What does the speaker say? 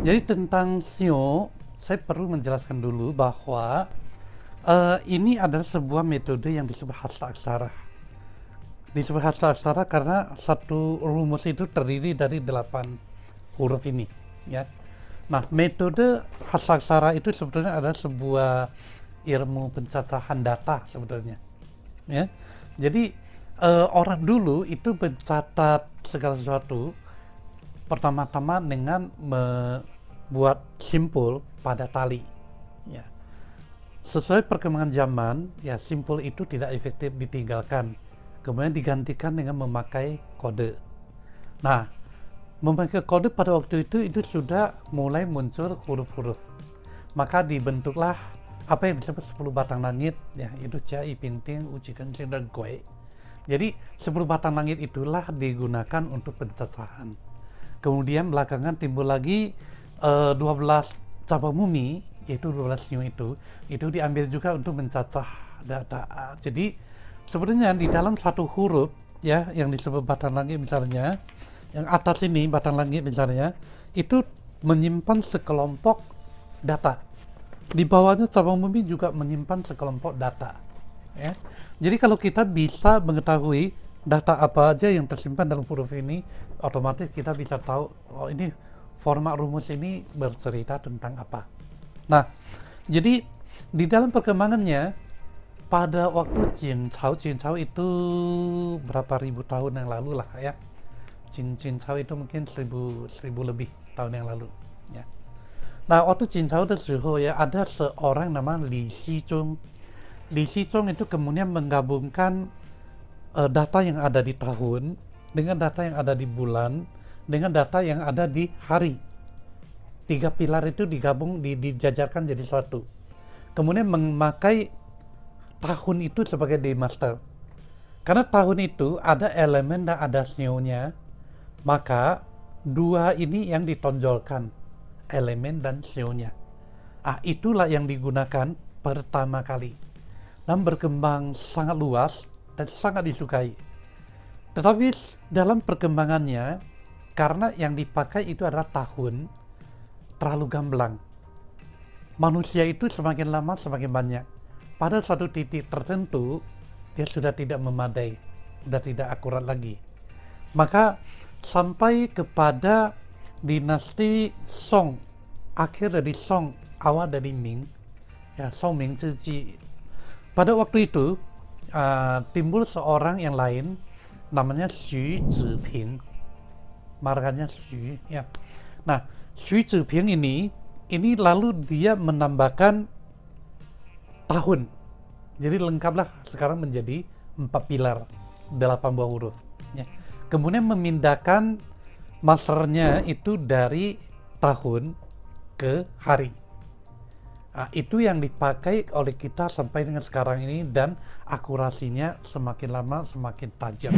Jadi tentang sio, saya perlu menjelaskan dulu bahwa ini adalah sebuah metode yang disebut hasta aksara. Disebut hasta aksara karena satu rumus itu terdiri dari 8 huruf ini, ya. Nah, metode hasta aksara itu sebetulnya adalah sebuah ilmu pencacahan data sebetulnya, ya. Jadi orang dulu itu mencatat segala sesuatu pertama-tama dengan membuat simpul pada tali, ya. Sesuai perkembangan zaman, ya simpul itu tidak efektif ditinggalkan, kemudian digantikan dengan memakai kode. Nah, memakai kode pada waktu itu sudah mulai muncul huruf-huruf, maka dibentuklah apa yang disebut 10 batang langit, ya, itu Jia I Ping Ting U Qi Gen Xing dan Gui. Jadi 10 batang langit itulah digunakan untuk pencacahan. Kemudian belakangan timbul lagi 12 cabang bumi, yaitu 12 sio itu diambil juga untuk mencacah data. Jadi sebenarnya di dalam satu huruf, ya, yang disebut batang langit misalnya, yang atas ini batang langit misalnya, itu menyimpan sekelompok data. Di bawahnya cabang bumi juga menyimpan sekelompok data, ya. Jadi kalau kita bisa mengetahui data apa aja yang tersimpan dalam huruf ini, otomatis kita bisa tahu, oh ini format rumus ini bercerita tentang apa. Nah, jadi di dalam perkembangannya pada waktu Jin Cao itu berapa ribu tahun yang lalu lah, ya. Jin Cao itu mungkin 1000 lebih tahun yang lalu, ya. Nah, waktu Jin Cao ya ada seorang nama Li Xizhong. Li Xizhong itu kemudian menggabungkan data yang ada di tahun dengan data yang ada di bulan dengan data yang ada di hari. 3 pilar itu digabung, dijajarkan jadi satu. Kemudian memakai tahun itu sebagai day master. Karena tahun itu ada elemen dan ada sionya, maka dua ini yang ditonjolkan, elemen dan sionya. Itulah yang digunakan pertama kali dan berkembang sangat luas dan sangat disukai. Tetapi dalam perkembangannya, karena yang dipakai itu adalah tahun, terlalu gamblang. Manusia itu semakin lama semakin banyak. Pada satu titik tertentu, dia sudah tidak memadai, sudah tidak akurat lagi. Maka sampai kepada dinasti Song, akhir dari Song, awal dari Ming, ya, Song Ming Ziji. Pada waktu itu timbul seorang yang lain namanya Xu Zhiping, marganya Xu, ya. Nah, Xu Zhiping ini lalu dia menambahkan tahun. Jadi lengkaplah sekarang menjadi 4 pilar, 8 buah huruf, ya. Kemudian memindahkan masternya itu dari tahun ke hari. Itu yang dipakai oleh kita sampai dengan sekarang ini, dan akurasinya semakin lama semakin tajam.